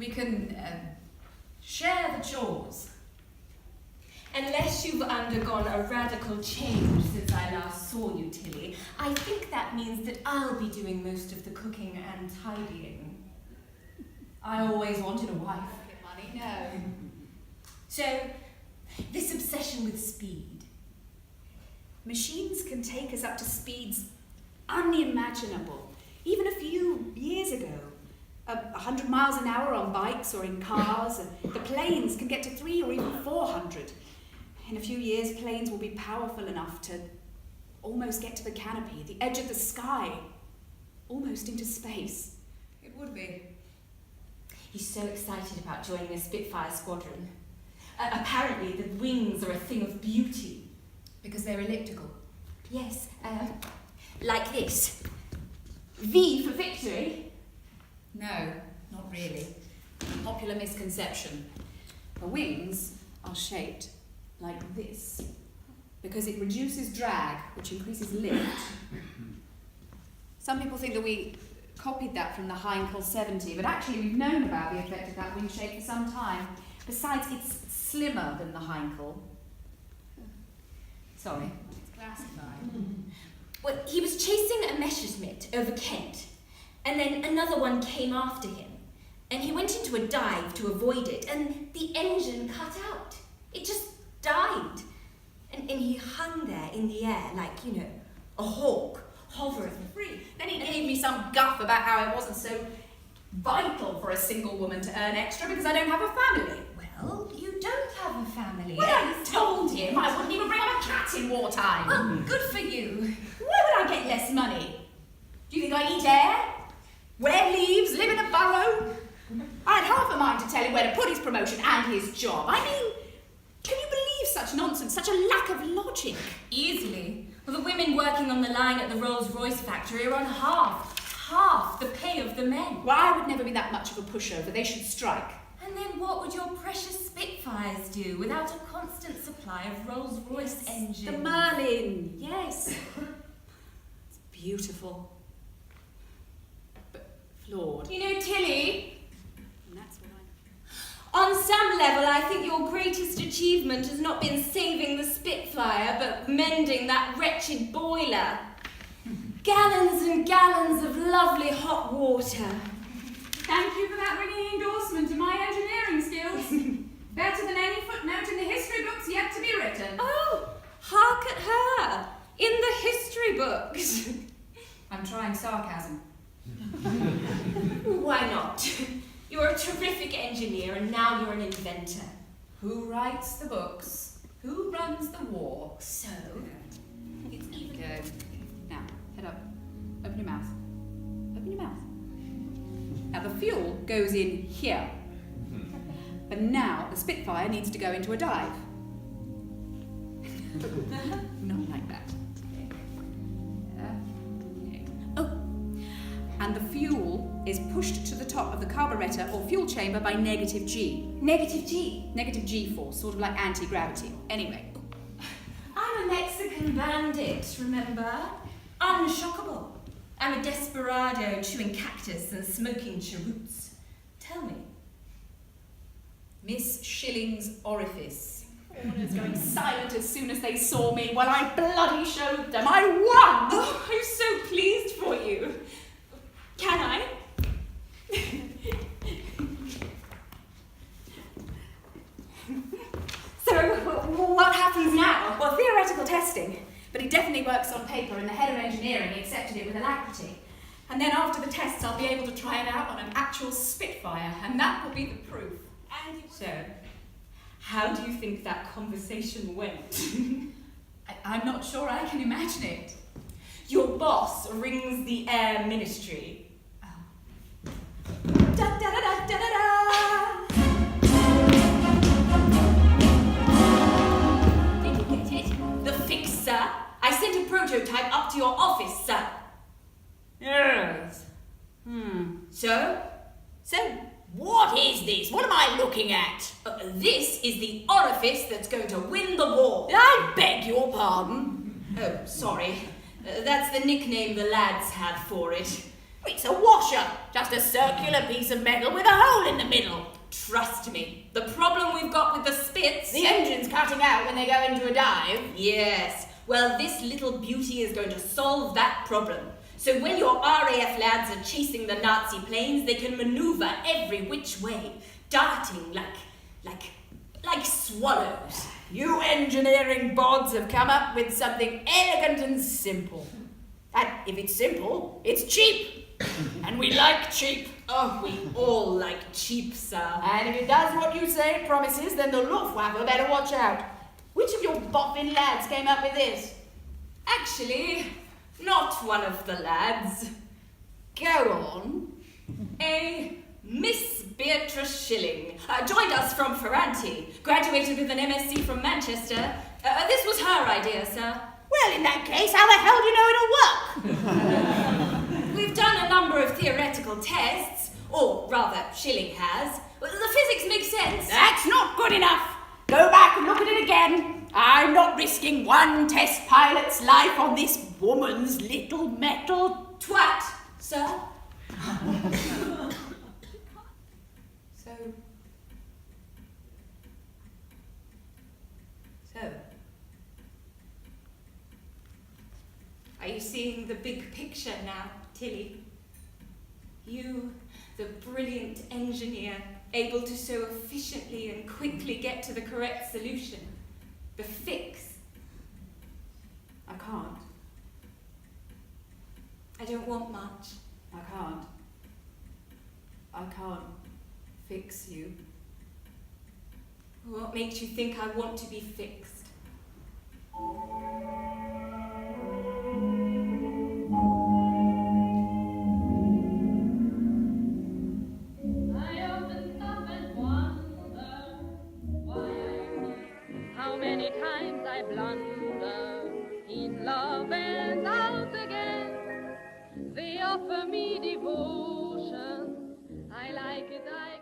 can share the chores. Unless you've undergone a radical change since I last saw you, Tilly, I think that means that I'll be doing most of the cooking and tidying. I always wanted a wife. Money, no. So, this obsession with speed. Machines can take us up to speeds unimaginable. Even a few years ago. 100 miles an hour on bikes or in cars. The planes can get to 300 or even 400. In a few years, planes will be powerful enough to almost get to the canopy, the edge of the sky, almost into space. It would be. He's so excited about joining a Spitfire squadron. Apparently, the wings are a thing of beauty. Because they're elliptical. Yes, like this. V for victory. No, not really. Popular misconception. The wings are shaped like this because it reduces drag, which increases lift. Some people think that we copied that from the Heinkel 70, but actually we've known about the effect of that wing shape for some time. Besides, it's slimmer than the Heinkel. Sorry. It's classified. Well, he was chasing a Messerschmitt over Kent, and then another one came after him, and he went into a dive to avoid it, and the engine cut out. It just died. And he hung there in the air like, a hawk, hovering. Free. Then he gave me some guff about how it wasn't so vital for a single woman to earn extra because I don't have a family. Well, you don't have a family. Well, I told him I wouldn't even bring up a cat in wartime. Oh, good for you. Why would I get less money? Do you think I eat air? Wear leaves? Live in a burrow? I had half a mind to tell him where to put his promotion and his job. I mean, can you believe such nonsense, such a lack of logic? Easily. Well, the women working on the line at the Rolls-Royce factory are on half the pay of the men. Well, I would never be that much of a pushover. They should strike. And then what would your precious Spitfires do without a constant supply of Rolls-Royce engines? The Merlin, yes. It's beautiful. But flawed. Tilly, And that's what on some level I think your greatest achievement has not been saving the Spitfire, but mending that wretched boiler. Gallons and gallons of lovely hot water. Thank you for that ringing endorsement of my engineering skills. Better than any footnote in the history books yet to be written. Oh, hark at her, in the history books. I'm trying sarcasm. Why not? You're a terrific engineer and now you're an inventor. Who writes the books? Who runs the war? So, it's even... Good. Now, head up. Open your mouth. Open your mouth. Now, the fuel goes in here. But now, the Spitfire needs to go into a dive. Not like that. Okay. Oh, and the fuel is pushed to the top of the carburettor or fuel chamber by negative G. Negative G. Negative G force, sort of like anti-gravity. Anyway. I'm a Mexican bandit, remember? Unshockable. I'm a desperado chewing cactus and smoking cheroots. Tell me. Miss Schilling's orifice. All going silent as soon as they saw me. Well, I bloody showed them. I won! Oh, I'm so pleased for you. Can I? So, what happens now? Well, theoretical testing. But it definitely works on paper, and the head of engineering accepted it with alacrity. And then after the tests, I'll be able to try it out on an actual Spitfire, and that will be the proof. And so, how do you think that conversation went? I'm not sure I can imagine it. Your boss rings the Air Ministry. Da da da da da da da! Did you get it? The fix, sir. I sent a prototype up to your office, sir. Yes. So? What is this? What am I looking at? This is the orifice that's going to win the war. I beg your pardon. Oh, sorry. That's the nickname the lads have for it. It's a washer, just a circular piece of metal with a hole in the middle. Trust me, the problem we've got with the Spitz... The engine's cutting out when they go into a dive. Yes, well, this little beauty is going to solve that problem. So when your RAF lads are chasing the Nazi planes, they can maneuver every which way, darting like swallows. You engineering bods have come up with something elegant and simple. And if it's simple, it's cheap. And we like cheap. Oh, we all like cheap, sir. And if it does what you say it promises, then the Luftwaffe better watch out. Which of your boffin lads came up with this? Actually, not one of the lads. Go on. A Miss Beatrice Schilling joined us from Ferranti, graduated with an MSc from Manchester. This was her idea, sir. Well, in that case, how the hell do you know it'll work? We've done a number of theoretical tests, or rather, Schilling has. The physics make sense. That's not good enough. Go back and look at it again. I'm not risking one test pilot's life on this woman's little metal twat, sir. So, are you seeing the big picture now, Tilly? You, the brilliant engineer, able to so efficiently and quickly get to the correct solution, the fix. I can't. I don't want much. I can't. I can't fix you. What makes you think I want to be fixed? I often stop and wonder why, how many times I blunder in love and out again. They offer me devotion, I like it, I